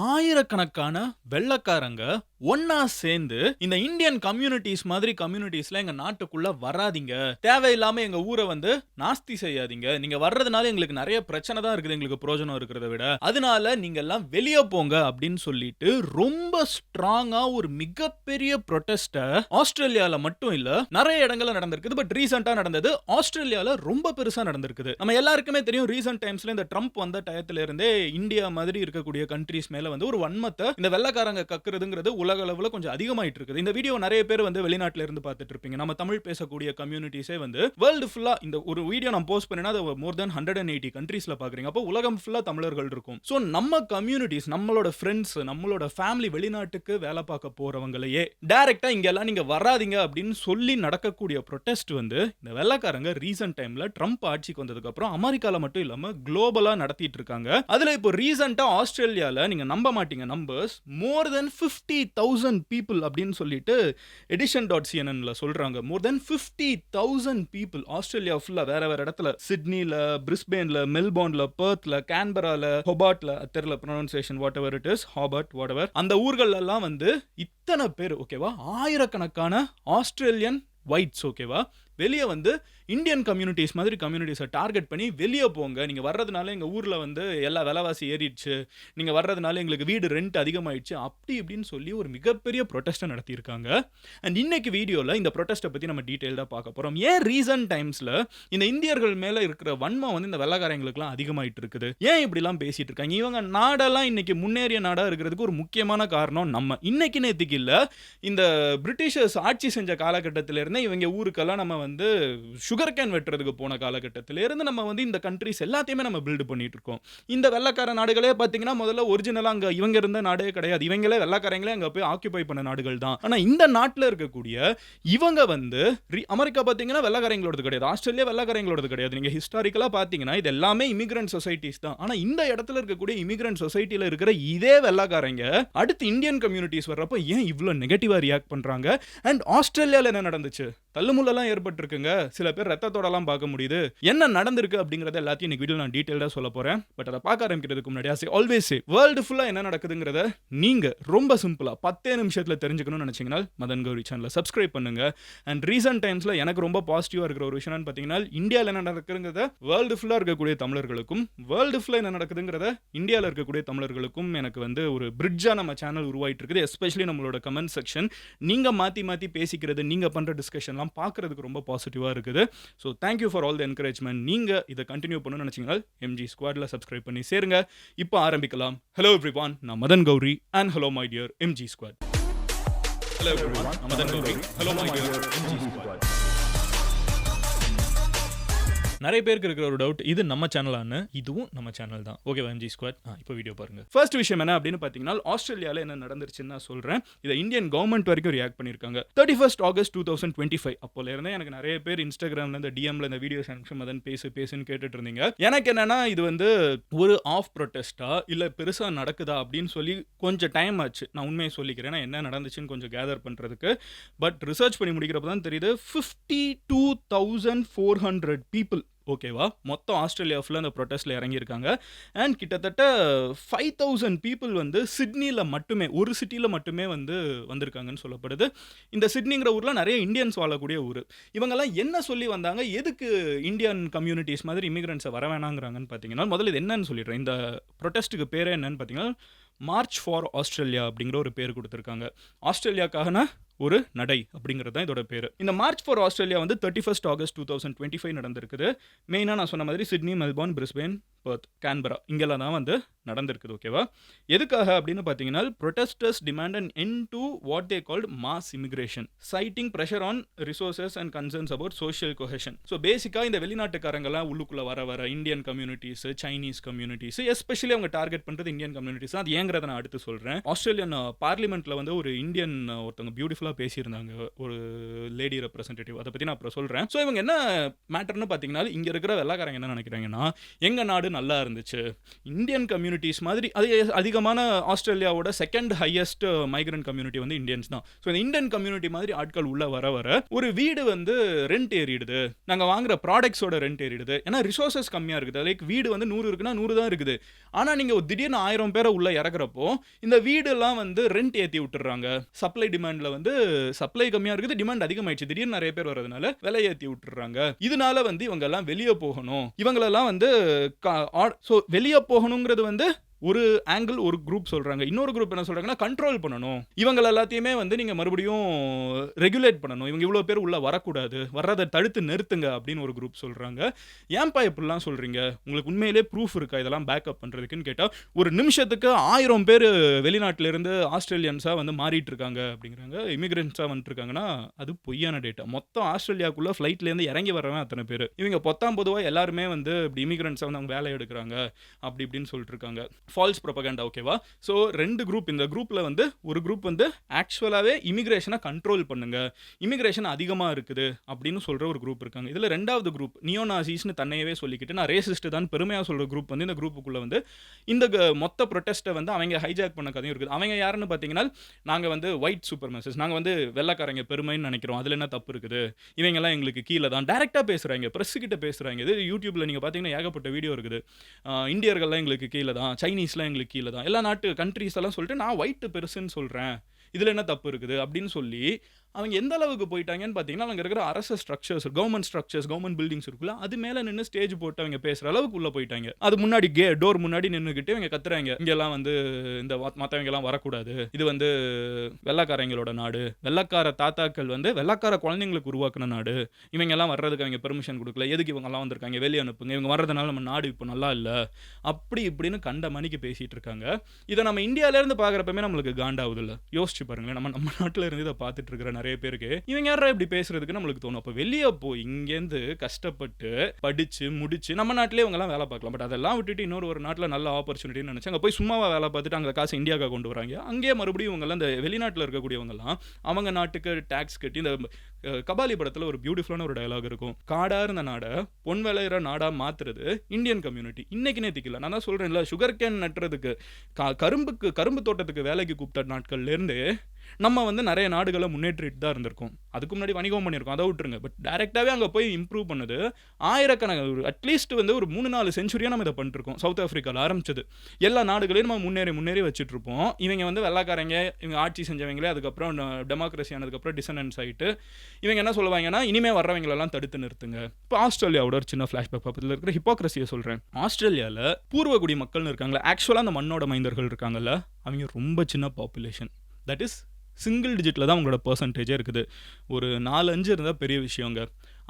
ஆயிரக்கணக்கான வெள்ளைக்காரங்க ஒன்னா சேர்ந்து இந்த இந்தியன் கம்யூனிட்டிஸ் மாதிரி கம்யூனிட்டிஸ்ல எங்க நாட்டுக்குள்ள வராதீங்க, தேவையில்லாம எங்க ஊரை வந்து நாஸ்தி செய்யாதீங்க, நீங்க வர்றதுனால எங்களுக்கு நிறைய பிரச்சனை தான் இருக்குது, எங்களுக்கு பிரயோஜனம் இருக்கிறத விட, அதனால நீங்க எல்லாம் வெளியே போங்க அப்படின்னு சொல்லிட்டு ரொம்ப ஸ்ட்ராங்கா ஒரு மிகப்பெரிய ப்ரொடெஸ்ட ஆஸ்திரேலியால மட்டும் இல்ல நிறைய இடங்கள்ல நடந்திருக்குது. பட் ரீசெண்டா நடந்தது ஆஸ்திரேலியால ரொம்ப பெருசா நடந்திருக்குது. நம்ம எல்லாருக்குமே தெரியும், ரீசெண்ட் டைம்ஸ்ல இந்த ட்ரம்ப் வந்த டயத்துல இருந்தே இந்தியா மாதிரி இருக்கக்கூடிய கண்ட்ரீஸ் மேல வந்து ஒரு வன்மத்தை இந்த வெள்ளைக்காரங்க கக்குறதுங்கிறது உலக அளவுல கொஞ்சம் அதிகமாயிட்டு இருக்குது. இந்த வீடியோ நிறைய பேர் வந்து வெளிநாட்டுல இருந்து பார்த்துட்டு இருப்பீங்க. நம்ம தமிழ் பேசக்கூடிய கம்யூனிட்டிஸே வந்து வேர்ல்டு ஃபுல்லா இந்த ஒரு வீடியோ நான் போஸ்ட் பண்ணேன்னா அது மோர் தென் 180 கண்ட்ரீஸ்ல பாக்குறீங்க. அப்போ உலகம் ஃபுல்லா தமிழர்கள் இருக்கும். சோ நம்ம கம்யூனிட்டிஸ், நம்மளோட ஃப்ரெண்ட்ஸ், நம்மளோட ஃபேமிலி வெளிநாட்டுக்கு வேலை பார்க்க போறவங்களையே டைரக்டா இங்க எல்லாம் நீங்க வராதீங்க அப்படின்னு சொல்லி நடக்கக்கூடிய ப்ரொடெஸ்ட் வந்து இந்த வெள்ளைக்காரங்க ரீசன்ட் டைம்ல ட்ரம்ப் ஆட்சிக்கு வந்ததுக்கு அப்புறம் அமெரிக்கால மட்டும் இல்லாம குளோபலா நடத்திட்டு இருக்காங்க. அதுல இப்போ ரீசெண்டா ஆஸ்திரேலியால நீங்க நம்ப மாட்டீங்க நம்பர்ஸ், மோர் தென் 50,000 பீப்புள் அப்படின்னு சொல்லிட்டு edition.cnnல சொல்றாங்க. மோர் தென் 50,000 பீப்புள் ஆஸ்திரேலியா ஃபுல்லா வேற வேற இடத்துல, சிட்னில, பிரிஸ்பேன்ல, மெல்போர்ன்ல, பெர்த்ல, கேன்பரால, ஹோபார்ட்ல, தெரியல pronunciation whatever it is, Hobart whatever, அந்த ஊர்கள் எல்லாம் வந்து இத்தனை பேர் ஓகேவா, ஆயிரக்கணக்கான ஆஸ்திரேலியன் ஒயிட்ஸ் ஓகேவா வெளியே வந்து இந்தியன் கம்யூனிட்டிஸ் மாதிரி கம்யூனிட்டிஸை டார்கெட் பண்ணி வெளியே போங்க, நீங்கள் வர்றதுனால எங்கள் ஊரில் வந்து எல்லா விலைவாசி ஏறிடுச்சு, நீங்கள் வர்றதுனால எங்களுக்கு வீடு ரெண்ட் அதிகமாகிடுச்சு, அப்படி இப்படின்னு சொல்லி ஒரு மிகப்பெரிய ப்ரொட்டஸ்ட்டை நடத்தியிருக்காங்க. அண்ட் இன்னைக்கு வீடியோவில் இந்த ப்ரொட்டஸ்ட்டை பற்றி நம்ம டீட்டெயில்டாக பார்க்க போகிறோம். ஏன் ரீசன்ட் டைம்ஸில் இந்த இந்தியர்கள் மேலே இருக்கிற வன்மம் வந்து இந்த வெள்ளைக்காரங்களுக்குலாம் அதிகமாகிட்டு இருக்குது, ஏன் இப்படிலாம் பேசிகிட்டு இருக்காங்க, இவங்க நாடெல்லாம் இன்னைக்கு முன்னேறிய நாடாக இருக்கிறதுக்கு ஒரு முக்கியமான காரணம் நம்ம இன்னைக்கு நேற்றுக்கு இல்லை, இந்த பிரிட்டிஷர்ஸ் ஆட்சி செஞ்ச காலகட்டத்திலிருந்தே இவங்க ஊருக்கெல்லாம் நம்ம வந்து சுகர் கேன் வெட்டுறதுக்கு போன காலகட்டத்தில இருந்து நம்ம வந்து இந்த கண்ட்ரிஸ் எல்லாத்தையுமே நம்ம பில்ட் பண்ணிட்டு இருக்கோம். இந்த வெள்ளைக்கார நாடுகளே பார்த்தீங்கன்னா முதல்ல ஒரிஜினலா அங்க இவங்க இருந்த நாடே கிடையாது, இவங்களே வெள்ளைக்காரங்களே அங்க போய் ஆக்கியூபை பண்ண நாடுகள் தான். ஆனா இந்த நாட்டில் இருக்கக்கூடிய இவங்க வந்து அமெரிக்கா பார்த்தீங்கன்னா வெள்ளைக்காரங்களோடது கிடையாது, ஆஸ்திரேலியா வெள்ளைக்காரங்களோடது கிடையாது. நீங்க ஹிஸ்டாரிக்கலா பார்த்தீங்கன்னா இது எல்லாமே இமிகிரண்ட் சொசைட்டிஸ் தான். ஆனா இந்த இடத்துல இருக்கக்கூடிய இமிகிரண்ட் சொசைட்டில இருக்கிற இதே வெள்ளைக்காரங்க அடுத்து இந்தியன் கம்யூனிட்டிஸ் வர்றப்போ ஏன் இவ்வளோ நெகட்டிவா ரியாக்ட் பண்றாங்க? அண்ட் ஆஸ்திரேலியால என்ன நடந்துச்சு, தள்ளுமுள்ளெல்லாம் ஏற்பட்டிருக்குங்க, சில பேர் ரத்தத்தோடலாம் பார்க்க முடியுது, என்ன நடந்திருக்கு அப்படிங்கறத எல்லாத்தையும் இன்னைக்கு வீடியோ நான் டீடைலா சொல்ல போறேன். பட் அதை பார்க்க ஆரம்பிக்கிறதுக்கு முன்னாடி ஆல்வேஸ் வேர்ல்டு ஃபுல்லா என்ன நடக்குதுங்கிறத நீங்க ரொம்ப சிம்பிளா 10 நிமிஷத்துல தெரிஞ்சுக்கணும்னு நினைச்சீங்கன்னா மதன் கௌரி சேனலை சப்ஸ்கிரைப் பண்ணுங்க. அண்ட் ரீசன்ட் டைம்ஸ்ல எனக்கு ரொம்ப பாசிட்டிவா இருக்கிற ஒரு விஷயம் பார்த்தீங்கன்னா, இந்தியாவில் என்ன நடக்குதுங்கிறத வேர்ல்டு ஃபுல்லா இருக்கக்கூடிய தமிழர்களுக்கும், வேர்ல்டு ஃபுல்லா என்ன நடக்குதுங்கிறத இந்தியாவில் இருக்கக்கூடிய தமிழர்களுக்கும் எனக்கு வந்து ஒரு பிரிட்ஜா நம்ம சேனல் உருவாயிட்டு இருக்குது. எஸ்பெஷலி நம்மளோட கமெண்ட் செக்ஷன் நீங்க மாத்தி மாத்தி பேசிக்கிறது, நீங்க பண்ற டிஸ்கஷன்லாம் பார்க்கறதுக்கு ரொம்ப பாசிட்டிவா இருக்குது. So thank you for all the encouragement. நீங்க இதை கண்டினியூ பண்ணணும்னு நினைச்சீங்கன்னா எம்ஜி ஸ்குவாட்ல சப்ஸ்கிரைப் பண்ணி சேருங்க. இப்போ ஆரம்பிக்கலாம். ஹலோ எவ்ரிவான், நான் Madan Gauri and hello my dear MG squad. Hello everyone, நான் Madan Gauri, hello my dear MG squad. நிறைய பேருக்கு இருக்கிற ஒரு டவுட், இது நம்ம சேனலான்னு. இதுவும் நம்ம சேனல் தான் ஓகேவா எம்ஜி ஸ்குவாட். இப்போ வீடியோ பாருங்க. ஃபர்ஸ்ட் விஷயம் என்ன அப்படின்னு பார்த்தீங்கன்னா, ஆஸ்திரேலியாவில் என்ன நடந்துருச்சுன்னு நான் சொல்றேன். இதை இந்தியன் கவர்மெண்ட் வரைக்கும் ரியாக்ட் பண்ணியிருக்காங்க. 31 ஆகஸ்ட் 2025 அப்போல இருந்தே எனக்கு நிறைய பேர் இன்ஸ்டாகிராம்ல இந்த டிஎம்ல இந்த வீடியோ சென்ஷன் மதன் பேசுன்னு கேட்டுட்டு இருந்தீங்க. எனக்கு என்னன்னா இது வந்து ஒரு ஆஃப் ப்ரொட்டஸ்டா இல்லை பெருசாக நடக்குதா அப்படின்னு சொல்லி கொஞ்சம் டைம் ஆச்சு. நான் உண்மையை சொல்லிக்கிறேன், என்ன நடந்துச்சுன்னு கொஞ்சம் கேதர் பண்ணுறதுக்கு. பட் ரிசர்ச் பண்ணி முடிக்கிறப்ப தான் தெரியுது 52,400 பீப்புள் ஓகேவா மொத்தம் ஆஸ்திரேலியா ஃபுல்லாக அந்த ப்ரொட்டஸ்ட்டில் இறங்கியிருக்காங்க. அண்ட் கிட்டத்தட்ட 5,000 பீப்புள் வந்து சிட்னியில் மட்டுமே, ஒரு சிட்டியில் மட்டுமே வந்து வந்திருக்காங்கன்னு சொல்லப்படுது. இந்த சிட்னிங்கிற ஊரில் நிறைய இந்தியன்ஸ் வாழக்கூடிய ஊர். இவங்கெல்லாம் என்ன சொல்லி வந்தாங்க, எதுக்கு இந்தியன் கம்யூனிட்டிஸ் மாதிரி இமிகிரண்ட்ஸை வர வேணாங்கிறாங்கன்னு பார்த்தீங்கன்னா, முதல்ல இது என்னன்னு சொல்லிடுறேன். இந்த ப்ரொட்டஸ்ட்டுக்கு பேரே என்னன்னு பார்த்தீங்கன்னா, மார்ச் ஃபார் ஆஸ்திரேலியா அப்படிங்கிற ஒரு பேர் கொடுத்துருக்காங்க. ஆஸ்திரேலியாக்கான ஒரு நடை அப்படிங்கிறது தான் இதோட பேர். இந்த மார்ச் ஃபார் ஆஸ்திரேலியா வந்து 31 ஆகஸ்ட் 2025 நடந்திருக்குது. மெயினாக நான் சொன்ன மாதிரி Sydney, Melbourne, Brisbane, Perth, Canberra இங்கெல்லாம் தான் வந்து நடந்திருக்குது ஓகேவா. எதுக்காக அப்படின்னு பார்த்தீங்கன்னா, protesters demand an end to what they called mass immigration, citing pressure on resources and concerns about social cohesion. So பேசிக்காக இந்த வெளிநாட்டுக்காரங்களாம் உள்ளுக்குள்ளே வர Indian communities, Chinese communities, especially அவங்க டார்கெட் பண்ணுறது இந்தியன் கம்யூனிட்டிஸ் தான். அது ஏங்கிறத நான் அடுத்து சொல்கிறேன். ஆஸ்திரேலியன் பார்லிமெண்ட்டில் வந்து ஒரு இந்தியன் ஒருத்தவங்க பியூட்டிஃபுல்லாக பேசியிருந்தாங்க, ஒரு லேடி ரெப்ரசன்டேட்டிவ், அதை பற்றி நான் அப்புறம் சொல்கிறேன். ஸோ இவங்க என்ன மேட்டர்னு பார்த்தீங்கன்னா, இங்கே இருக்கிற வெள்ளைக்காரங்க என்ன நினைக்கிறாங்கன்னா, எங்கள் நாடு நல்லா இருந்துச்சு. இந்தியன் கம்யூனிட்டிஸ் மாதிரி அது அதிகமான ஆஸ்திரேலியாவோட செகண்ட் ஹையஸ்ட் மைக்ரண்ட் கம்யூனிட்டி வந்து இந்தியன்ஸ் தான். ஸோ இந்த இந்தியன் கம்யூனிட்டி மாதிரி ஆட்கள் உள்ள வர வர ஒரு வீடு வந்து ரெண்ட் ஏறிடுது. நாங்கள் வாங்குற ப்ராடக்ட்ஸோட ரெண்ட் ஏறிடுது. ஏன்னா ரிசோர்சஸ் கம்மியாக இருக்குது. லைக் வீடு வந்து 100 இருக்குன்னா 100 தான் இருக்குது. ஆனால் நீங்கள் திடீர்னு 1000 பேரை உள்ள இறக்குறப்போ இந்த வீடெல்லாம் வந்து ரெண்ட் ஏற்றி விட்டுறாங்க. சப்ளை டிமாண்டில் வந்து சப்ளை கம்மியாக இருக்குது, டிமாண்ட் அதிகமாயிடுச்சு. திடீர்னு நிறைய பேர் வரதுனால விலை ஏற்றி விட்டுறாங்க. இதனால வந்து இவங்க எல்லாம் வெளியே போகணும், இவங்களெல்லாம் வந்து ஸோ வெளியே போகணுங்கிறது வந்து ஒரு ஆங்கிள், ஒரு குரூப் சொல்றாங்க. இன்னொரு குரூப் என்ன சொல்றாங்கன்னா கண்ட்ரோல் பண்ணணும், இவங்க எல்லாத்தையுமே வந்து நீங்க மறுபடியும் ரெகுலேட் பண்ணணும், இவங்க இவ்வளவு பேர் உள்ள வரக்கூடாது, வர்றதை தடுத்து நிறுத்துங்க அப்படின்னு ஒரு குரூப் சொல்றாங்க. ஏன்பா இப்படிலாம் சொல்றீங்க, உங்களுக்கு உண்மையிலே ப்ரூஃப் இருக்கா இதெல்லாம் பேக்கப் பண்றதுக்குன்னு கேட்டா, ஒரு நிமிஷத்துக்கு 1000 பேர் வெளிநாட்டில இருந்து ஆஸ்திரேலியன்ஸா வந்து மாறிட்டு இருக்காங்க அப்படிங்கிறாங்க. இமிகிரன்ஸா வந்துட்டு இருக்காங்கன்னா அது பொய்யான டேட்டா. மொத்தம் ஆஸ்திரேலியாக்குள்ள ஃபிளைட்ல இருந்து இறங்கி வரவன் அத்தனை பேர். இவங்க பொதுவா எல்லாருமே வந்து இப்படி இமிகிரன்ஸா வந்து அவங்க வேலை எடுக்கிறாங்க அப்படி இப்படின்னு சொல்லிட்டு இருக்காங்க. False propaganda. ஓகேவா? So 2 group. இந்த குரூப்ல வந்து ஒரு குரூப் வந்து ஆக்சுவலாவே இமிகிரேஷனை கண்ட்ரோல் பண்ணுங்க, இமிகிரேஷன் அதிகமாக இருக்குது அப்படின்னு சொல்ற ஒரு குரூப் இருக்காங்க. இதில் 2வது குரூப் நியோநாசிஸ்னு தன்னையவே சொல்லிக்கிட்டு நான் ரேசிஸ்ட் தான் பெருமையாக சொல்ற குரூப் வந்து இந்த குரூப்புக்குள்ள வந்து இந்த மொத்த ப்ரொட்டஸ்ட்டை வந்து அவங்க ஹைஜாக் பண்ண கதையும் இருக்குது. அவங்க யாருன்னு பார்த்தீங்கன்னா, நாங்கள் வந்து ஒயிட் சூப்பர்மேசிஸ், நாங்கள் வந்து வெள்ளைக்காரங்க பெருமைன்னு நினைக்கிறோம், அதில் என்ன தப்பு இருக்குது, இவங்கெல்லாம் எங்களுக்கு கீழே தான் டைரெக்டாக பேசுகிறாங்க, ப்ரெஸ் கிட்ட பேசுகிறாங்க. இது யூடியூப்ல நீங்கள் பார்த்தீங்கன்னா ஏகப்பட்ட வீடியோ இருக்குது. இந்தியர்கள்லாம் எங்களுக்கு கீழே தான், சைனீஸ்லாம் எங்களுக்கு கீழே தான், எல்லா நாட்டு கண்ட்ரீஸ் எல்லாம் சொல்லிட்டு நான் ஒயிட் பெருசுன்னு சொல்கிறேன், இதில் என்ன தப்பு இருக்குது அப்படின்னு சொல்லி அவங்க எந்த அளவுக்கு போயிட்டாங்கன்னு பார்த்தீங்கன்னா, அங்கே இருக்கிற அரசு structures, government structures, government buildings இருக்குல்ல, அது மேலே நின்று ஸ்டேஜ் போட்டு அவங்க பேசுகிற அளவுக்கு உள்ள போயிட்டாங்க. அது முன்னாடி டோர் முன்னாடி நின்றுக்கிட்டு இவங்க கத்துறாங்க, இங்கெல்லாம் வந்து இந்த மற்றவங்கெல்லாம் வரக்கூடாது, இது வந்து வெள்ளைக்காரங்களோட நாடு, வெள்ளைக்கார தாத்தாக்கள் வந்து வெள்ளைக்கார குழந்தைங்களுக்கு உருவாக்குன நாடு, இவங்க எல்லாம் வர்றதுக்கு அவங்க பெர்மிஷன் கொடுக்கல, எதுக்கு இவங்கெல்லாம் வந்திருக்காங்க, வெளியே அனுப்புங்க, இவங்க வர்றதுனால நம்ம நாடு இப்போ நல்லா இல்லை, அப்படி இப்படின்னு கண்ட மணிக்கு பேசிட்டு இருக்காங்க. இதை நம்ம இந்தியாவிலேருந்து பார்க்குறப்பமே நம்மளுக்கு காண்டாகுது இல்லை? யோசிச்சு பாருங்களேன். நம்ம நாட்டில் இருந்து இதை பார்த்துட்டு இருக்கிற நிறைய பேருக்கு இவங்க யாரா இப்படி பேசுறதுக்கு நம்மளுக்கு தோணும். அப்போ வெளியே போய் இங்கேருந்து கஷ்டப்பட்டு படிச்சு முடிச்சு நம்ம நாட்டிலே இவங்கெல்லாம் வேலை பார்க்கலாம். பட் அதெல்லாம் விட்டுட்டு இன்னொரு நாட்டில் நல்ல ஆப்பர்ச்சுனிட்டின்னு நினைச்சு அங்கே போய் சும்மாவா வேலை பார்த்துட்டு அங்கே காசு இந்தியாவுக்கு கொண்டு வராங்க. அங்கேயே மறுபடியும் இவங்கெல்லாம் இந்த வெளிநாட்டில் இருக்கக்கூடியவங்கலாம் அவங்க நாட்டுக்கு டேக்ஸ் கட்டி, இந்த கபாலி படத்தில் ஒரு பியூட்டிஃபுல்லான ஒரு டயலாக் இருக்கும், காடா இருந்த நாடை பொன் விளையிற நாடா மாத்துறது இந்தியன் கம்யூனிட்டி. இன்னைக்கு நேத்திக்கல, நான் தான் சொல்றேன்ல, சுகர் கேன் நட்டுறதுக்கு கரும்பு தோட்டத்துக்கு வேலைக்கு கூப்பிட்ட நாட்கள்ல இருந்து நம்ம வந்து நிறைய நாடுகளை முன்னேற்றிட்டு தான் இருந்திருக்கோம். அதுக்கு முன்னாடி வணிகம் பண்ணியிருக்கோம், அதை விட்டுருங்க. பட் டைரெக்டாகவே அங்கே போய் இம்ப்ரூவ் பண்ணது ஆயிரக்கணக்கான, அட்லீஸ்ட் வந்து ஒரு 3-4 செஞ்சுரியாக நம்ம இதை பண்ணிருக்கோம். சவுத் ஆஃப்ரிக்காவில் ஆரம்பிச்சது எல்லா நாடுகளையும் நம்ம முன்னேறி வச்சுட்டு இருப்போம். இவங்க வந்து வெள்ளைக்காரங்க, இவங்க ஆட்சி செஞ்சவங்களே அதுக்கப்புறம் டெமோக்ரஸி ஆனதுக்கப்புறம் டிசனன்ஸ் ஆகிட்டு இவங்க என்ன சொல்லுவாங்கன்னா, இனிமே வர்றவங்களெல்லாம் தடுத்து நிறுத்துங்க. இப்போ ஆஸ்திரேலியாவோட ஒரு சின்ன ஃப்ளாஷ்பேக் பக்கத்தில் இருக்கிற ஹிப்போக்ரஸியை சொல்கிறேன். ஆஸ்திரேலியாவில் பூர்வகுடி மக்கள்னு இருக்காங்களா, ஆக்சுவலாக அந்த மண்ணோட மைந்தர்கள் இருக்காங்கல்ல, அவங்க ரொம்ப சின்ன பாப்புலேஷன். தட் இஸ் சிங்கிள் டிஜிட்டில் தான் உங்களோட பர்சன்டேஜே இருக்குது. ஒரு 4-5 இருந்தால் பெரிய விஷயங்க.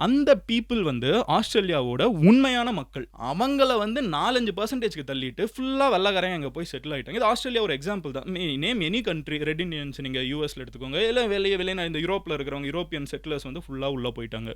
அந்த பீப்புள் வந்து ஆஸ்திரேலியாவோட உண்மையான மக்கள். அவங்கள வந்து 4-5% தள்ளிட்டு ஃபுல்லாக வெள்ளைக்காரங்க அங்கே போய் செட்டில் ஆகிட்டாங்க. இது ஆஸ்திரேலியா ஒரு எக்ஸாம்பிள் தான். Name any country, red Indians நீங்கள் யூஎஸில் எடுத்துக்கோங்க, இல்லை வெளியே இந்த யூரோப்பில் இருக்கிறவங்க, யூரோப்பியன் செட்டிலர்ஸ் வந்து ஃபுல்லாக உள்ளே போயிட்டாங்க.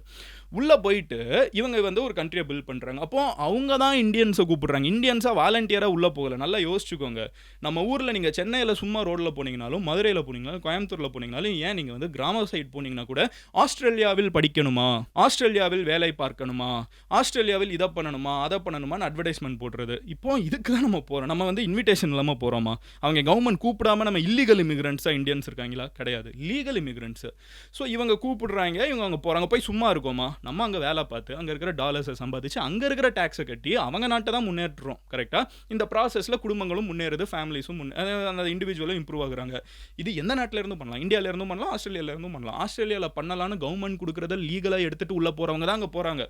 உள்ளே போயிட்டு இவங்க வந்து ஒரு கண்ட்ரியை பில்ட் பண்ணுறாங்க. அப்போ அவங்க தான் இந்தியன்ஸை கூப்பிடுறாங்க. இந்தியன்ஸாக வாலண்டியராக உள்ளே போகலை. நல்லா யோசிச்சுக்கோங்க. நம்ம ஊரில் நீங்கள் சென்னையில் சும்மா ரோடில் போனீங்கனாலும், மதுரையில் போனீங்கனாலும், கோயம்புத்தூரில் போனீங்கனாலும், ஏன் நீங்கள் வந்து கிராம சைடு போனீங்கன்னா கூட ஆஸ்திரேலியாவில் படிக்கணுமா, ஆஸ்திரேலியாவில் வேலை பார்க்கணுமா, ஆஸ்திரேலியாவில் இதை பண்ணணுமா, அதை பண்ணணுமான்னு அட்வர்டைஸ்மெண்ட் போடுறது. இப்போ இதுக்கு தான் நம்ம போகிறோம். நம்ம வந்து இன்விடேஷன் இல்லாமல் போகிறோமா? அவங்க கவர்மெண்ட் கூப்பிடாம நம்ம இல்லீகல் இமிகிரண்ட்ஸாக இந்தியன்ஸ் இருக்காங்களா? கிடையாது, லீகல் இமிகிரண்ட்ஸு. ஸோ இவங்க கூப்பிடுறாங்க, இவங்க அங்கே போகிறாங்க. போய் சும்மா இருக்கோமா? நம்ம அங்கே வேலை பார்த்து அங்கே இருக்கிற டாலர்ஸை சம்பாதிச்சு அங்கே இருக்கிற டேக்ஸை கட்டி அவங்க நாட்டை தான் முன்னேற்றுறோம். கரெக்டாக இந்த ப்ராசஸில் குடும்பங்களும் முன்னேறுது, ஃபேமிலிஸும் அந்த இண்டிவிஜுவலும் இம்ப்ரூவ் ஆகுறாங்க. இது எந்த நாட்டில் இருந்தும் பண்ணலாம், இந்தியாவில இருந்தும் பண்ணலாம், ஆஸ்திரேலியாவில் இருந்தும் பண்ணலாம். ஆஸ்திரேலியாவில் பண்ணலான்னு கவர்மெண்ட் கொடுக்குறத லீகலாக எடுத்துகிட்டு உள்ளே போகிறவங்க தான் அங்கே போகிறாங்க.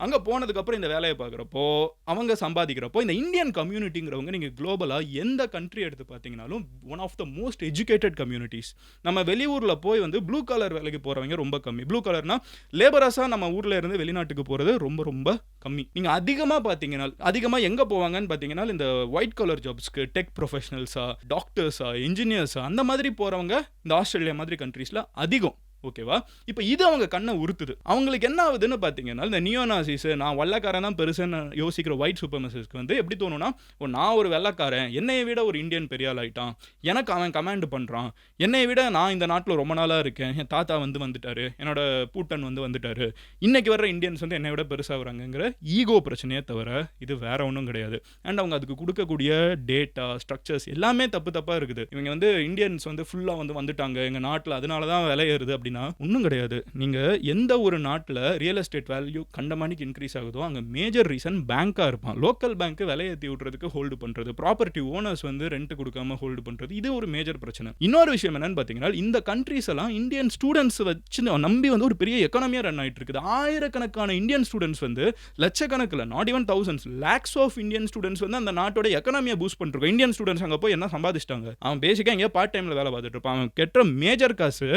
அங்கே போனதுக்கப்புறம் இந்த வேலையை பார்க்குறப்போ அவங்க சம்பாதிக்கிறப்போ இந்த இந்தியன் கம்யூனிட்டிங்கிறவங்க நீங்கள் குளோபலாக எந்த கண்ட்ரி எடுத்து பார்த்தீங்கன்னாலும் one of the most educated communities. நம்ம வெளியூரில் போய் வந்து ப்ளூ கலர் வேலைக்கு போகிறவங்க ரொம்ப கம்மி. ப்ளூ கலர்னா லேபரஸாக நம்ம ஊரில் இருந்து வெளிநாட்டுக்கு போகிறது ரொம்ப ரொம்ப கம்மி. நீங்கள் அதிகமாக பார்த்தீங்கன்னா, அதிகமாக எங்கே போவாங்கன்னு பார்த்தீங்கன்னா இந்த ஒயிட் கலர் ஜாப்ஸ்க்கு, டெக் ப்ரொஃபஷனல்ஸா, டாக்டர்ஸா, இன்ஜினியர்ஸா, அந்த மாதிரி போகிறவங்க இந்த ஆஸ்திரேலியா மாதிரி கண்ட்ரீஸில் அதிகம். ஓகேவா? இப்ப இது அவங்க கண்ண உறுத்துது. அவங்களுக்கு என்ன ஆகுதுன்னு பார்த்தீங்கன்னா, இந்த நியோநாசிஸ் நான் வெள்ளைக்காரன் தான் பெருசுன்னு யோசிக்கிற ஒயிட் சூப்பர்மசிஸ்ட்க்கு வந்து எப்படி தோணும்னா, நான் ஒரு வெள்ளைக்காரன், என்னைய விட ஒரு இந்தியன் பெரிய ஆள் ஆயிட்டான். எனக்கு அவன் கமாண்ட் பண்றான். என்னைய விட நான் இந்த நாட்ல ரொம்ப நாளா இருக்கேன். என் தாத்தா வந்துட்டாரு. என்னோட பூட்டன் வந்துட்டாரு. இன்னைக்கு வர்ற இந்தியன்ஸ் வந்து என்னை விட பெருசா வராங்கங்கிற ஈகோ பிரச்சனையே தவிர, இது வேற ஒண்ணும் கிடையாது. அண்ட் அவங்க அதுக்கு குடுக்கக்கூடிய டேட்டா, ஸ்ட்ரக்சர்ஸ் எல்லாமே தப்பா இருக்குது. இவங்க வந்து இந்தியன்ஸ் வந்து ஃபுல்லா வந்துட்டாங்க. எங்க நாட்ல அதனால தான் விலை ஏறுது அப்படின்னா, ஒண்ணும் கிடையாது. நீங்க எந்த ஒரு நாட்ல ரியல் எஸ்டேட் வேல்யூ கண்டமானிக்கு இன்க்ரீஸ் ஆகுதோ, அங்க மேஜர் ரீசன் பேங்கா இருப்பான். லோக்கல் பேங்க் விலை ஏத்தி விடுறதுக்கு ஹோல்டு பண்றது. ப்ராப்பர்ட்டி ஓனர்ஸ் வந்து ரெண்ட் கொடுக்காம ஹோல்டு பண்றது. இது ஒரு மேஜர் பிரச்சனை. இன்னொரு விஷயம் என்னன்னு பாத்தீங்கன்னா, இந்த கண்ட்ரீஸ் எல்லாம் இந்தியன் ஸ்டூடெண்ட்ஸ் வச்சு நம்பி வந்து ஒரு பெரிய எக்கானமியா ரன் ஆயிட்டு இருக்குது. ஆயிரக்கணக்கான இந்தியன் ஸ்டூடெண்ட்ஸ் வந்து லட்சக்கணக்கில் not even thousands lakhs of Indian students வந்து அந்த நாட்டோட எக்கானமியை பூஸ்ட் பண்ணிருக்கோம். இந்தியன் ஸ்டூடெண்ட்ஸ் அங்க போய் என்ன சம்பாதிச்சிட்டாங்க? அவன் பேசிக்கா எங்கேயோ பார்ட் டைம்ல வேலை பார்த்துட்டு இருப்பான். அவன் கெட்டுற மேஜர் காசு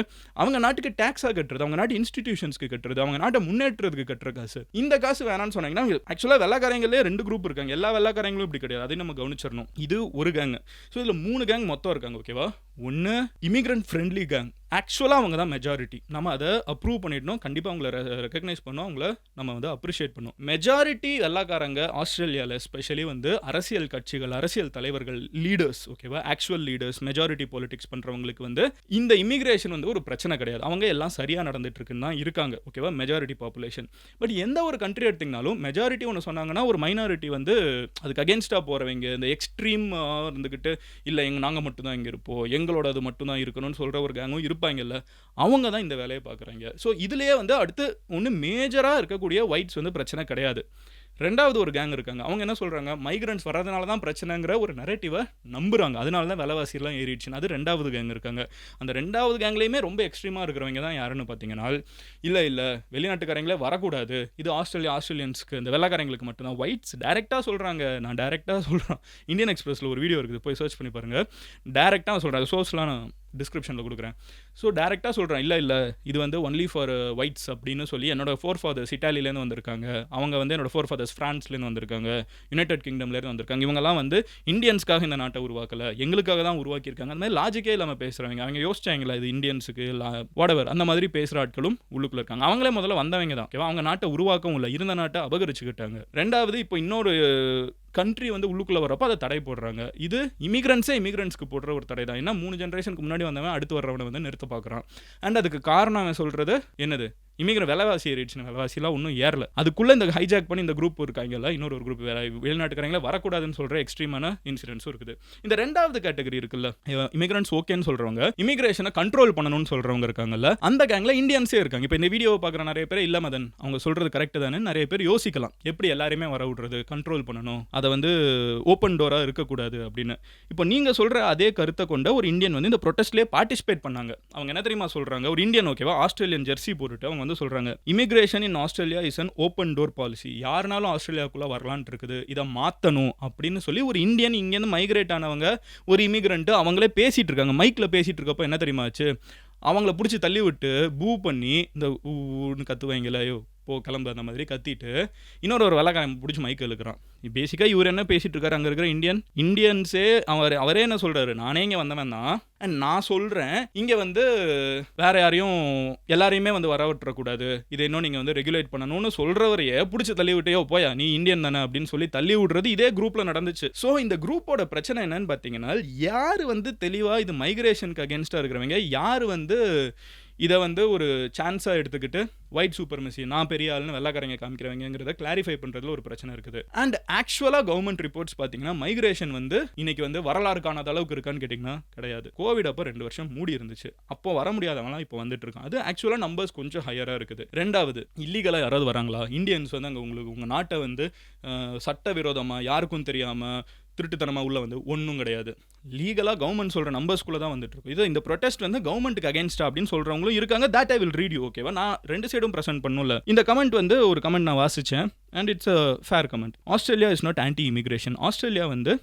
அவங்க நாட்டுக்கு டாக்ஸா கட்டுறது, அவங்க நாட்டு இன்ஸ்டிடியூஷன்ஸ்க்கு கட்டுறது, அவங்க நாட்டை முன்னேற்றத்துக்கு கட்டுற காசு. இந்த காசு வேணாம்னு சொன்னாங்கன்னா, ஆக்சுவலா வெள்ளைக்காரங்களே 2 குரூப் இருக்காங்க. எல்லா வெள்ளைக்காரங்களும் இப்படி கிடையாது. அதையும் நம்ம கவனிச்சிடணும். இது ஒரு கேங். ஸோ இதுல 3 கேங் மொத்தம் இருக்காங்க. ஓகேவா? ஒன்னு இமிகிரண்ட் ஃப்ரெண்ட்லி கேங். ஆக்சுவலாக அவங்க தான் மெஜாரிட்டி. நம்ம அதை அப்ரூவ் பண்ணிடணும். கண்டிப்பாக அவங்கள ரெக்கக்னைஸ் பண்ணோம். அவங்கள நம்ம வந்து அப்ரிஷியேட் பண்ணோம். மெஜாரிட்டி வெள்ளைக்காரங்க ஆஸ்திரேலியாவில் எஸ்பெஷலி வந்து அரசியல் கட்சிகள், அரசியல் தலைவர்கள், லீடர்ஸ், ஓகேவா, ஆக்சுவல் லீடர்ஸ், மெஜாரிட்டி பாலிடிக்ஸ் பண்ணுறவங்களுக்கு வந்து இந்த இமிகிரேஷன் வந்து ஒரு பிரச்சனை கிடையாது. அவங்க எல்லாம் சரியாக நடந்துட்டு இருக்குன்னு தான் இருக்காங்க. ஓகேவா? Majority population. பட் எந்த ஒரு கண்ட்ரி எடுத்திங்கனாலும் மெஜாரிட்டி ஒன்று சொன்னாங்கன்னா ஒரு மைனாரிட்டி வந்து அதுக்கு அகேன்ஸ்டாக போகிறவங்க, இந்த எக்ஸ்ட்ரீம் இருந்துக்கிட்டு இல்லை நாங்கள் மட்டும்தான் இங்கே இருப்போம், எங்களோட அது மட்டும்தான் இருக்கணும்னு சொல்கிற ஒரு கேங்கும் இருப்பாங்கல்ல, அவங்க தான் இந்த வேலையை பார்க்குறாங்க. ஸோ இதுலேயே வந்து அடுத்து ஒன்று மேஜராக இருக்கக்கூடிய ஒயிட்ஸ் வந்து பிரச்சனை கிடையாது. ரெண்டாவது ஒரு கேங் இருக்காங்க. அவங்க என்ன சொல்கிறாங்க, மைக்ரன்ட்ஸ் வர்றதுனால தான் பிரச்சனைங்கிற ஒரு நரேட்டிவை நம்புகிறாங்க. அதனால தான் விலைவாசிலாம் ஏறிடுச்சுன்னு. அது ரெண்டாவது கேங் இருக்காங்க. அந்த ரெண்டாவது கேங்லேயுமே ரொம்ப எக்ஸ்ட்ரீமாக இருக்கிறவங்க தான் யாருன்னு பார்த்தீங்கன்னா, இல்லை வெளிநாட்டுக்காரங்களே வரக்கூடாது, இது ஆஸ்திரேலியன்ஸ்க்கு, இந்த வெள்ளைக்காரங்களுக்கு மட்டும்தான். ஒயிட்ஸ் டைரெக்டாக சொல்கிறாங்க. நான் டைரெக்டாக சொல்கிறேன். இந்தியன் எக்ஸ்பிரஸில் ஒரு வீடியோ இருக்குது, போய் சர்ச் பண்ணி பாருங்கள். டைரெக்டாக சொல்கிறாங்க. சோர்ஸ்லாம் நான் டிஸ்கிரிப்ஷனில் கொடுக்குறேன். ஸோ டைரெக்டாக சொல்கிறேன், இல்லை இது வந்து ஒன்லி ஃபார் ஒயிட்ஸ் அப்படின்னு சொல்லி என்னோட ஃபோர் ஃபாதர்ஸ் இட்டாலியிலேருந்து வந்திருக்காங்க. அவங்க வந்து என்னோட ஃபோர் ஃபாதர்ஸ் ஃப்ரான்ஸ்லேருந்து வந்திருக்காங்க, யுனைடெட் கிங்டம்லேருந்து வந்திருக்காங்க. இவங்கெல்லாம் வந்து இந்தியன்ஸ்க்காக இந்த நாட்டை உருவாக்கலை, எங்களுக்காக தான் உருவாக்கியிருக்காங்க. அந்த மாதிரி லாஜிக்கே இல்லாமல் பேசுகிறவங்க. அவங்க யோசிச்சாங்களா இது இந்தியன்ஸுக்கு வாடவர் அந்த மாதிரி பேசுகிற ஆட்களும் உள்ளுக்குள்ள இருக்காங்க. அவங்களே முதல்ல வந்தவங்க தான். ஓகேவா? அவங்க நாட்டை உருவாக்கவும் இல்லை, இருந்த நாட்டை அபகரிச்சுக்கிட்டாங்க. ரெண்டாவது இப்போ இன்னொரு கண்ட்ரி வந்து உள்ளுக்குள்ளே வரப்போ அதை தடை போடுறாங்க. இது இமிகிரண்ட்ஸ்க்கு போடுற ஒரு தடை தான். ஏன்னா 3 ஜென்ரேஷனுக்கு முன்னாடி வந்தவன் அடுத்து வர்றவனை வந்து நிறுத்த பார்க்குறான். அண்ட் அதுக்கு காரணம் அவன் சொல்கிறது என்னது, இமிகிரண்ட் விலைவாசி ஏறிடுச்சுன்னு. விலைவாசிலாம் ஒன்றும் ஏறல. அதுக்குள்ளே இந்த ஹைஜாக் பண்ணி இந்த குரூப் இருக்காங்கல்ல, இன்னொரு குரூப் வெளிநாட்டுக்காரங்களே வரக்கூடாதுன்னு சொல்கிற எக்ஸ்ட்ரீமான இன்சிடென்ட்ஸும் இருக்குது. இந்த ரெண்டாவது கேட்டகரி இருக்குல்ல, இமிகிரண்ட்ஸ் ஓகேன்னு சொல்கிறவங்க, இமிகிரேஷனை கண்ட்ரோல் பண்ணணும்னு சொல்கிறவங்க இருக்காங்கல்ல, அந்த கேங்கில் இந்தியன்ஸே இருக்காங்க. இப்போ இந்த வீடியோவை பார்க்குற நிறைய பேர் இல்லை மதன் அவங்க சொல்கிறது கரெக்டு தானே நிறைய பேர் யோசிக்கலாம். எப்படி எல்லாருமே வர விடுறது, கண்ட்ரோல் பண்ணணும், அதை வந்து ஓப்பன் டோராக இருக்கக்கூடாது அப்படின்னு. இப்போ நீங்கள் சொல்கிற அதே கருத்தை கொண்ட ஒரு இந்தியன் வந்து இந்த ப்ரொட்டஸ்ட்லேயே பார்ட்டிசிபேட் பண்ணாங்க. அவங்க என்ன தெரியுமா சொல்கிறாங்க, ஒரு இந்தியன், ஓகேவா, ஆஸ்திரேலியன் ஜெர்சி போட்டுட்டு அவங்க வந்து சொல்கிறாங்க, immigration in Australia is an open door policy. யாருனாலும் ஆஸ்திரேலியாவுக்குள்ளே வரலான்னு இருக்குது, இதை மாற்றணும் அப்படின்னு சொல்லி ஒரு இந்தியன் இங்கேருந்து மைக்ரேட் ஆனவங்க ஒரு இமிகிரண்ட்டு அவங்களே பேசிகிட்டு இருக்காங்க. மைக்கில் பேசிகிட்டு இருக்கப்போ என்ன தெரியுமா ஆச்சு, அவங்கள பிடிச்சி தள்ளி விட்டு பூ பண்ணி இந்த ஊன்னு கத்துவாங்களே, ஐயோ போ கிளம்பு அந்த மாதிரி கத்திட்டு இன்னொரு வெள்ளைக்காரன் பிடிச்சி மைக்கு இழுக்கிறான். பேசிக்காக இவர் என்ன பேசிகிட்டு இருக்காரு, அங்கே இருக்கிற இந்தியன்ஸே அவரே என்ன சொல்கிறாரு, நானே இங்கே வந்தவன் தான், அண்ட் நான் சொல்கிறேன் இங்கே வந்து வேறு யாரையும் எல்லாரையுமே வந்து வர விட்டுறக்கூடாது, இதை இன்னும் நீங்கள் வந்து ரெகுலேட் பண்ணணும்னு சொல்கிறவரையே பிடிச்சி தள்ளி விட்டையோ போயா நீ இந்தியன் தானே அப்படின்னு சொல்லி தள்ளி விடுறது இதே குரூப்பில் நடந்துச்சு. ஸோ இந்த குரூப்போட பிரச்சனை என்னன்னு பார்த்தீங்கன்னா, யார் வந்து தெளிவாக இது மைக்ரேஷனுக்கு அகேன்ஸ்டாக இருக்கிறவங்க, யார் வந்து இதை வந்து ஒரு சான்ஸாக எடுத்துக்கிட்டு ஒயிட் சூப்பர்மசி நான் பெரிய ஆள்னு வெள்ளைக்காரங்க காமிக்கிறவங்கிறத கிளாரிஃபை பண்ணுறதுல ஒரு பிரச்சனை இருக்குது. அண்ட் ஆக்சுவலாக கவர்மெண்ட் ரிப்போர்ட்ஸ் பார்த்தீங்கன்னா மைக்ரேஷன் வந்து இன்னைக்கு வந்து வரலாறு காணாத அளவுக்கு இருக்கான்னு கேட்டிங்கன்னா கிடையாது. கோவிட் அப்போ 2 வருஷம் மூடி இருந்துச்சு, அப்போ வர முடியாதவங்களாம் இப்போ வந்துட்டு இருக்கான். அது ஆக்சுவலாக நம்பர்ஸ் கொஞ்சம் ஹையராக இருக்குது. ரெண்டாவது, இல்லீகலாக யாராவது வராங்களா, இந்தியன்ஸ் வந்து அங்கே உங்களுக்கு உங்கள் நாட்டை வந்து சட்டவிரோதமாக யாருக்கும் தெரியாமல் திருட்டுத்தனமாக உள்ள வந்து ஒன்றும் கிடையாது. லீகலாக கவர்மெண்ட் சொல்கிற நம்பர்ஸ்குள்ளே தான் வந்துட்டு இருக்கும். இது இந்த ப்ரொடெஸ்ட் வந்து கவர்மெண்ட்டுக்கு அகேன்ஸ்டா அப்படின்னு சொல்கிறவங்களும் இருக்காங்க. That I will read you. ஓகேவா? நான் 2 சைடும் ப்ரெசென்ட் பண்ணல. இந்த கமெண்ட் வந்து ஒரு கமெண்ட் நான் வாசித்தேன். And it's a fair comment. Australia is not anti immigration. Australia வந்து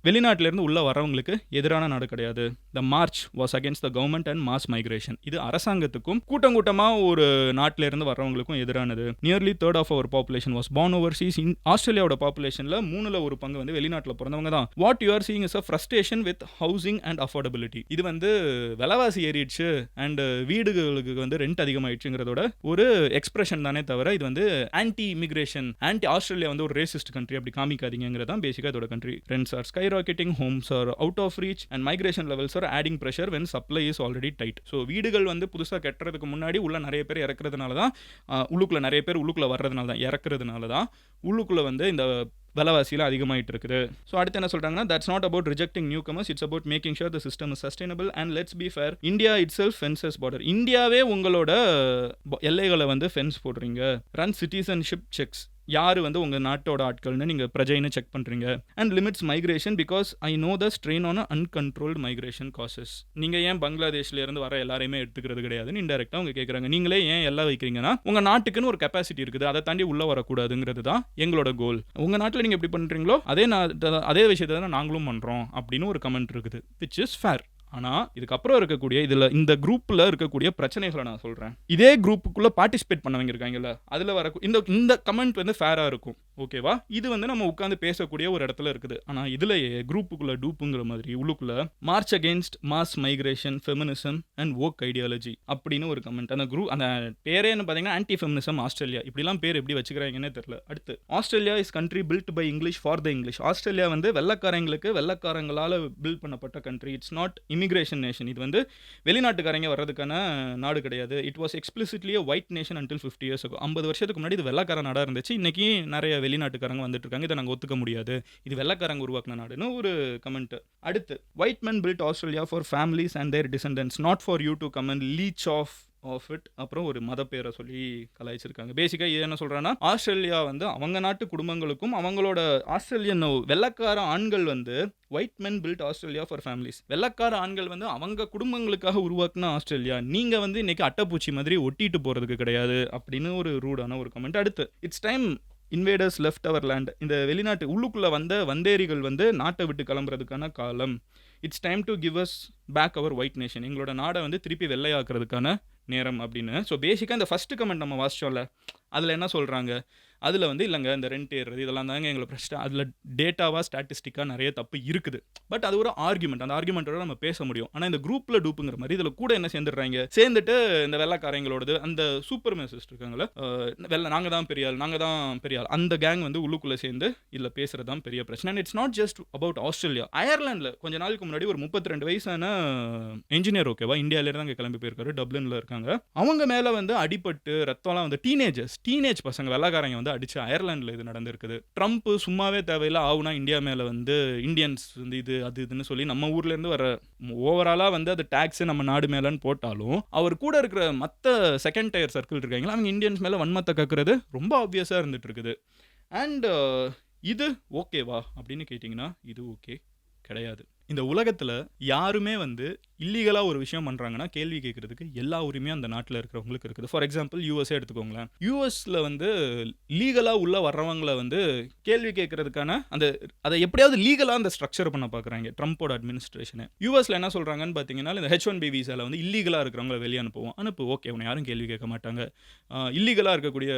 வெளிநாட்டிலேருந்து உள்ள வரவங்களுக்கு எதிரான நாடு கிடையாது. The march was against the government and mass migration. இது அரசாங்கத்துக்கும் கூட்டம் கூட்டமாக ஒரு நாட்டிலேருந்து வரவங்களுக்கும் எதிரானது. Nearly third of our population was born overseas. ஆஸ்திரேலியாவோட பாப்புலேஷனில் 1/3 பங்கு வந்து வெளிநாட்டில் பிறந்தவங்க தான். What you are seeing is a frustration with housing and affordability. இது வந்து விலைவாசி ஏறிடுச்சு அண்ட் வீடுகளுக்கு வந்து ரெண்ட் அதிகமாயிடுச்சுங்கிறதோட ஒரு எக்ஸ்பிரஷன் தானே தவிர இது வந்து ஆன்டி இமிகிரேஷன், ஆன்டி ஆஸ்திரேலியா வந்து ஒரு ரேசிஸ்ட் கண்ட்ரி அப்படி காமிக்காதீங்கிறது தான் பேசிக்காக இதோட country. Rents are sky rocketing, homes are out of reach and migration levels are adding pressure when supply is already tight. So வீடுகள் வந்து புதுசாக கட்டுறதுக்கு முன்னாடி உள்ள நிறைய பேர் இறக்குறதுனால தான், உள்ளுக்குள்ள நிறைய பேர் உள்ளுக்குள்ள வர்றதுனால தான், இறக்குறதுனால தான் உள்ளுக்குள்ள வந்து இந்த விலைவாசியில் அதிகமாகிட்டு இருக்குது. ஸோ அடுத்து என்ன சொல்கிறாங்கன்னா, that's not about rejecting newcomers, it's about making sure the system is sustainable and let's be fair. India itself fences border. இந்தியாவே உங்களோட எல்லைகளை வந்து ஃபென்ஸ் போடுறீங்க. Run citizenship checks. யார் வந்து உங்கள் நாட்டோட ஆட்கள்னு நீங்கள் பிரஜைன்னு செக் பண்ணுறீங்க. And limits migration because I know the strain on uncontrolled migration causes. நீங்கள் ஏன் பங்களாதேஷ்லேருந்து வர எல்லாரையுமே எடுத்துக்கிறது கிடையாதுன்னு இன்டெரக்டாக அவங்க கேட்குறாங்க. நீங்களே ஏன் எல்லாம் வைக்கிறீங்கன்னா உங்கள் நாட்டுக்குன்னு ஒரு கெப்பாசிட்டி இருக்குது, அதை தாண்டி உள்ளே வரக்கூடாதுங்கிறது தான் எங்களோட கோல். உங்கள் நாட்டில் நீங்கள் எப்படி பண்ணுறீங்களோ அதே விஷயத்தை தான் நாங்களும் பண்ணுறோம் அப்படின்னு ஒரு கமெண்ட் இருக்குது, விச் இஸ் ஃபேர். ஆனால் இதுக்கப்புறம் இருக்கக்கூடிய இந்த குரூப்பில் இருக்கக்கூடிய பிரச்சனைகளை நான் சொல்கிறேன். இதே குரூப்புக்குள்ளே பார்ட்டிசிபேட் பண்ணவங்க இருக்காங்கல்ல, அதில் வர இந்த கமெண்ட் வந்து ஃபேராக இருக்கும், ஓகேவா? இது வந்து நம்ம உட்காந்து பேசக்கூடிய ஒரு இடத்துல இருக்குது. ஆனால் இதுலயே குரூப்புக்குள்ளே டூப்புங்கிற மாதிரி உள்ளுக்குள்ள march against mass migration, feminism and woke ideology அப்படின்னு ஒரு கமெண்ட். அந்த பேரே என்ன பார்த்தீங்கன்னா ஆன்டி ஃபெமினிசம் ஆஸ்திரேலியா. இப்படிலாம் பேர் எப்படி வச்சுக்கிறாங்கன்னே தெரியல. அடுத்து, Australia is country built by English for the English. Australia வந்து வெள்ளக்காரங்களால் பில்ட் பண்ணப்பட்ட country. It's not immigration nation. இது வந்து வெளிநாட்டுக்காரங்க வர்றதுக்கான நாடு கிடையாது. It was explicitly a white nation until 50 years ago. 50 வருஷத்துக்கு முன்னாடி இது வெள்ளக்கார நாடாக இருந்துச்சு. இன்னைக்கு நிறைய வெளிநாட்டுக்காரங்க வந்துட்டு இருக்காங்க. இதை நாங்கள் ஒத்துக்க முடியாது, இது வெள்ளக்காரங்க உருவாக்கின நாடுன்னு ஒரு கமெண்ட். அடுத்து, white men built Australia for families and their descendants, not for you to come and leech off it. அப்புறம் ஒரு மத பேரை சொல்லி கலாய்ச்சிருக்காங்க. பேசிக்காக இது என்ன சொல்கிறாங்கன்னா, ஆஸ்திரேலியா வந்து அவங்க நாட்டு குடும்பங்களுக்கும் அவங்களோட ஆஸ்திரேலியன் வெள்ளக்கார ஆண்கள் வந்து white men built Australia for families. வெள்ளக்கார ஆண்கள் வந்து அவங்க குடும்பங்களுக்காக உருவாக்குன ஆஸ்திரேலியா. நீங்கள் வந்து இன்னைக்கு அட்டைப்பூச்சி மாதிரி ஒட்டிட்டு போகிறதுக்கு கிடையாது அப்படின்னு ஒரு ரூடான ஒரு கமெண்ட். அடுத்து, it's time invaders left our land. இந்த வெளிநாட்டு உள்ளுக்குள்ளே வந்த வந்தேரிகள் வந்து நாட்டை விட்டு கிளம்புறதுக்கான காலம். It's time to give us back our white nation. எங்களோட நாடை வந்து திருப்பி வெள்ளையாக்குறதுக்கான நேரம் அப்படின்னு. ஸோ பேசிக்காக இந்த ஃபஸ்ட்டு கமெண்ட் நம்ம வாசிச்சோம்ல, அதில் என்ன சொல்கிறாங்க, அதில் வந்து இல்லைங்க இந்த ரெண்ட் ஏறுறது இதெல்லாம் தாங்க எங்களை பிரச்சனை. அதில் டேட்டாவாக ஸ்டாட்டிஸ்டிக்காக நிறைய தப்பு இருக்குது. பட் அது ஒரு ஆர்குமெண்ட், அந்த ஆர்குமெண்ட்டோட நம்ம பேச முடியும். ஆனால் இந்த குரூப்பில் டூப்புங்கிற மாதிரி இதில் கூட என்ன சேர்ந்துட்டு இந்த வெள்ளைக்காரங்களோடது அந்த சூப்பர் மேசிஸ்ட் இருக்காங்களே, நாங்கள் தான் பெரிய ஆள், அந்த கேங் வந்து உள்ளுக்குள்ளே சேர்ந்து இதில் பேசுகிறது தான் பெரிய பிரச்சனை. And it's not just about Australia. அயர்லாண்டில் கொஞ்ச நாளுக்கு முன்னாடி ஒரு 32 வயசான என்ஜினியர், ஓகேவா, இந்தியாவிலேருந்து அங்கே கிளம்பி போயிருக்காரு, டப்ளினில் இருக்காங்க. அவங்க மேலே வந்து அடிபட்டு ரத்தம்லாம் வந்து டீனேஜ் பசங்க வெள்ளைக்காரங்க வந்து அடிச்சு அயர்லாண்டில் இது நடந்திருக்குது. ட்ரம்ப் சும்மாவே தேவையில்லை ஆகுனா இந்தியா மேலே வந்து இந்தியன்ஸ் வந்து இதுன்னு சொல்லி நம்ம ஊர்ல இருந்து வர ஓவராலாக வந்து அது டேக்ஸ் நம்ம நாடு மேலன்னு போட்டாலும் அவர் கூட இருக்கிற மற்ற செகண்ட் டயர் சர்க்கிள் இருக்காங்களா, அவங்க இந்தியன்ஸ் மேலே வன்மத்தை கக்குறது ரொம்ப ஆப்வியஸாக இருந்துட்டு இருக்குது. அண்ட் இது ஓகேவா அப்படின்னு கேட்டிங்கன்னா இது ஓகே கிடையாது. இந்த உலகத்தில் யாருமே வந்து இல்லீகலாக ஒரு விஷயம் பண்ணுறாங்கன்னா கேள்வி கேட்குறதுக்கு எல்லா உரிமையும் அந்த நாட்டில் இருக்கிறவங்களுக்கு இருக்குது. ஃபார் எக்ஸாம்பிள் யூஎஸ்ஏ எடுத்துக்கோங்களேன். யூஎஸில் வந்து லீகலாக உள்ளே வர்றவங்களை வந்து கேள்வி கேட்குறதுக்கான அதை எப்படியாவது லீகலாக அந்த ஸ்ட்ரக்சர் பண்ண பார்க்குறாங்க ட்ரம்ப்போட அட்மினிஸ்ட்ரேஷனு. யூஎஸில் என்ன சொல்கிறாங்கன்னு பார்த்தீங்கன்னா, இந்த H1B வீசாவில் வந்து இல்லீகலாக இருக்கிறவங்கள வெளியே அனுப்பு ஓகே, உன்னை யாரும் கேள்வி கேட்க மாட்டாங்க. இல்லீகலாக இருக்கக்கூடிய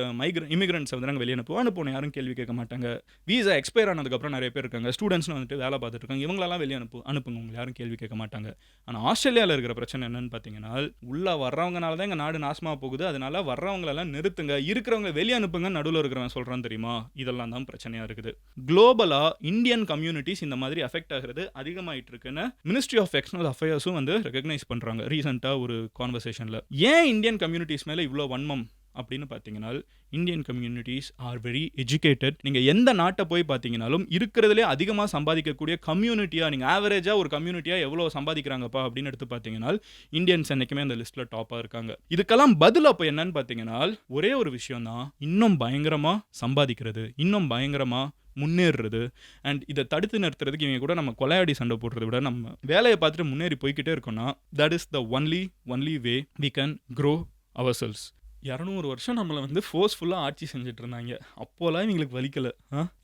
இமிகிரண்ட்ஸை வந்து நாங்கள் வெளியே அனுப்புவோம் யாரும் கேள்வி கேட்க மாட்டாங்க. வீசா எக்ஸ்பயர் ஆனதுக்கப்புறம் நிறைய பேர் இருக்காங்க, ஸ்டூடெண்ட்ஸ்னு வந்துட்டு வேலை பார்த்துட்டு இருக்காங்க, இவங்களெல்லாம் வெளியே அனுப்புங்க, உங்களை யாரும் கேள்வி கேட்க மாட்டாங்க. ஆனால் ஆஸ்திரேலியாவில் இருக்கிற பிரச்சனை என்னன்னு பார்த்தீங்கன்னா, உள்ளே வர்றவங்கனால தான் எங்கள் நாடு நாசமாக போகுது, அதனால வர்றவங்களெல்லாம் நிறுத்துங்க, இருக்கிறவங்க வெளியே அனுப்புங்க நடுவில் இருக்கிறவங்க சொல்கிறான் தெரியுமா, இதெல்லாம் தான் பிரச்சனையாக இருக்குது. குளோபலாக இந்தியன் கம்யூனிட்டிஸ் இந்த மாதிரி அஃபெக்ட் ஆகிறது அதிகமாகிட்டு இருக்குன்னு மினிஸ்ட்ரி ஆஃப் எக்ஸ்டர்னல் அஃபேர்ஸும் வந்து ரெகக்னைஸ் பண்ணுறாங்க ரீசெண்டாக ஒரு கான்வர்சேஷனில். ஏன் இந்தியன் கம்யூனிட்டிஸ் மேலே இவ்வளோ வன்மம் அப்படின்னு பார்த்தீங்கன்னா, Indian communities are very educated. நீங்கள் எந்த நாட்டை போய் பார்த்தீங்கன்னாலும் இருக்கிறதுலே அதிகமாக சம்பாதிக்கக்கூடிய கம்யூனிட்டியாக, நீங்கள் ஆவரேஜாக ஒரு கம்யூனிட்டியாக எவ்வளோ சம்பாதிக்கிறாங்கப்பா அப்படின்னு எடுத்து பார்த்தீங்கன்னா இந்தியன்ஸ் என்றைக்குமே அந்த லிஸ்ட்டில் டாப்பாக இருக்காங்க. இதுக்கெல்லாம் பதில் அப்போ என்னன்னு பார்த்தீங்கன்னா ஒரே ஒரு விஷயம் தான், இன்னும் பயங்கரமாக சம்பாதிக்கிறது, இன்னும் பயங்கரமாக முன்னேறுறது. அண்ட் இதை தடுத்து நிறுத்துறதுக்கு இவங்க கூட நம்ம கொலையாடி சண்டை போடுறதை விட நம்ம வேலையை பார்த்துட்டு முன்னேறி போய்கிட்டே இருக்கோம்னா, that is the only way we can grow ourselves. 200 வருஷம் நம்மள வந்து ஃபோர்ஸ்ஃபுல்லா ஆட்சி செஞ்சுட்டு இருந்தாங்க. அப்போலாம் இவங்களுக்கு வலிக்கல.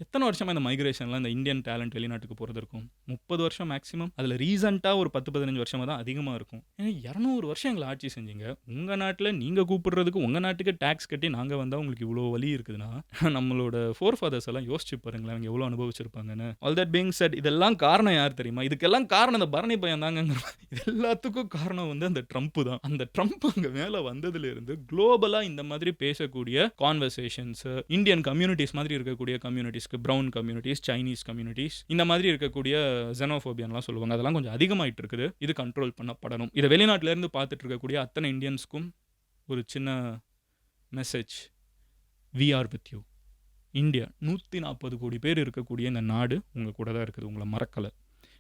எத்தன வருஷமா இந்த மைக்ரேஷன்லாம் இந்த இந்தியன் டேலண்ட் வெளிநாட்டுக்கு போறது இருக்கும்? 30 வருஷம் மேக்ஸிமம். அதுல ரீசென்ட்டா ஒரு 10, 15 வருஷமா தான் அதிகமா இருக்கும். ஏங்க 200 வருஷம் எங்கள ஆட்சி செஞ்சீங்க. உங்க நாட்டுல நீங்க கூப்பிடுறதுக்கு உங்க நாட்டுக்கு டாக்ஸ் கட்டி நாங்க வந்தா உங்களுக்கு இவ்ளோ வலி இருக்குதுன்னா, நம்மளோட ஃபோர் ஃபாதர்ஸ் எல்லாம் யோசிச்சு பாருங்களேன். அவங்க எவ்ளோ அனுபவிச்சிருப்பாங்கன்னு. ஆல் தட் பீயிங் செட் இதெல்லாம் காரணம் யார் தெரியுமா? இதுக்கெல்லாம் காரணம் அந்த பரணி பையன் தாங்கங்கிற இது எல்லாத்துக்கும் காரணம் வந்து அந்த ட்ரம்ப் தான். அந்த ட்ரம்ப் அங்க மேல வந்ததுல இருந்து குளோபலா இந்த மாதிரி பேசக்கூடிய கான்வர்சேஷன்ஸ், இந்தியன் கம்யூனிட்டிஸ் மாதிரி இருக்கக்கூடிய கம்யூனிட்டிஸ்க்கு, பிரவுன் கம்யூனிட்டிஸ், சைனீஸ் கம்யூனிட்டிஸ் இந்த மாதிரி இருக்கக்கூடிய xenophobia சொல்லுவாங்க. அதெல்லாம் கொஞ்சம் அதிகமாயிட்டு இருக்குது. இது கண்ட்ரோல் பண்ணப்படணும். இத வெளிநாட்டுல இருந்து பார்த்துட்டு இருக்கக்கூடிய அத்தனை இந்தியன்ஸ்க்கும் ஒரு சின்ன message. We are with you. India 140 கோடி பேர் இருக்கக்கூடிய இந்த நாடு உங்க கூட தான் இருக்குது. உங்கள மறக்கல.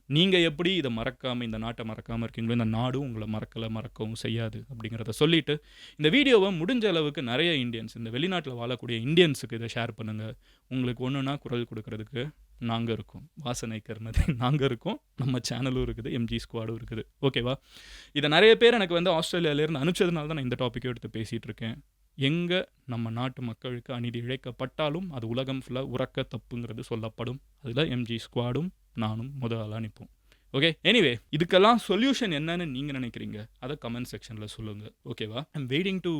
நீங்க எப்படி இத மறக்காம இந்த நாட்ட மறக்காம இருக்கீங்களோ, இந்த நாடும் உங்கள மறக்கல, மறக்கவும் செய்யாது அப்படிங்கிறத சொல்லிட்டு, இந்த வீடியோவ முடிஞ்ச அளவுக்கு நெறைய இந்தியன்ஸ், இந்த வெளிநாட்டுல வாழக்கூடிய இந்தியன்ஸுக்கு இத ஷேர் பண்ணுங்க. உங்களுக்கு ஒண்ணுன்னா குரல் குடுக்குறதுக்கு நாங்க இருக்கோம். வாசனைக்கர் மாதிரி நாங்க இருக்கோம். நம்ம சேனலும் இருக்குது. எம்ஜி ஸ்குவாடும் இருக்குது. ஓகேவா? இத நெறைய பேர் எனக்கு வந்து ஆஸ்திரேலியாலேருந்து அனுப்பிச்சதுனால தான் நான் இந்த டாபிக்க எடுத்து பேசிட்டு இருக்கேன். எங்க நம்ம நாட்டு மக்களுக்கு அநீதி இழைக்கப்பட்டாலும், அது உலகம் ஃபுல்லா உரக்க தப்புங்கிறது சொல்லப்படும். அதுல எம்ஜி ஸ்குவாடும் நானும் ஆளா நிப்போம். ஓகே. எனிவே இதுக்கெல்லாம் சொல்யூஷன் என்னன்னு நீங்க நினைக்கிறீங்க? அத கமெண்ட் செக்ஷன்ல சொல்லுங்க. ஓகேவா? I am waiting to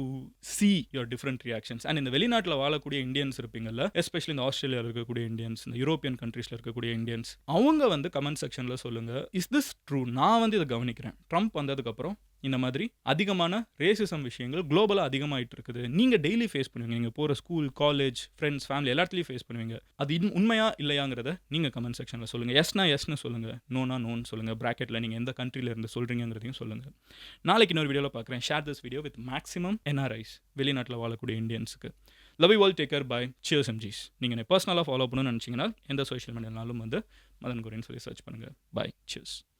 see your different reactions. And இந்த வெளிநாட்டுல வாழக்கூடிய இந்தியன்ஸ் இருப்பீங்கல்ல, எஸ்பெஷலி இந்த ஆஸ்திரேலியால இருக்கக்கூடிய இந்தியன்ஸ், இந்த யூரோப்பியன் கண்ட்ரீஸ்ல இருக்கக்கூடிய இந்தியன்ஸ், அவங்க வந்து கமெண்ட் செக்ஷன்ல சொல்லுங்க. Is this true? நான் வந்து இத கவனிக்கிறேன். ட்ரம்ப் வந்ததுக்கு அப்புறம் இந்த மாதிரி அதிகமான ரேசிசம் விஷயங்கள் குளோபலா அதிகமாயிட்டு இருக்குது. நீங்க டெய்லி ஃபேஸ் பண்ணுவீங்க. நீங்க போற ஸ்கூல், காலேஜ், ஃப்ரெண்ட்ஸ், ஃபேமிலி எல்லாத்துலயும் ஃபேஸ் பண்ணுவீங்க. அது உண்மையா இல்லையாங்கிறத நீங்க கமெண்ட் செக்ஷன்ல சொல்லுங்க. எஸ்னா எஸ்னு சொல்லுங்க. நோனா நோன்னு சொல்லுங்க. பிராக்கெட்ல நீங்க எந்த கண்ட்ரில இருந்து சொல்றீங்கங்கிறதையும் சொல்லுங்க. நாளைக்கு இன்னொரு வீடியோல பார்க்குறேன். Share this video with maximum NRIs, வெளிநாட்டுல வாழக்கூடிய இந்தியன்ஸுக்கு. Love you all. Take care. Bye. Cheers MGs. நீங்க என்ன பர்சனலா ஃபாலோ பண்ணணும்னு நினைச்சீங்கன்னா எந்த சோஷியல் மீடியானாலும் வந்து மதன் குருன்னு சொல்லி சர்ச் பண்ணுங்க. பை. சியர்ஸ்.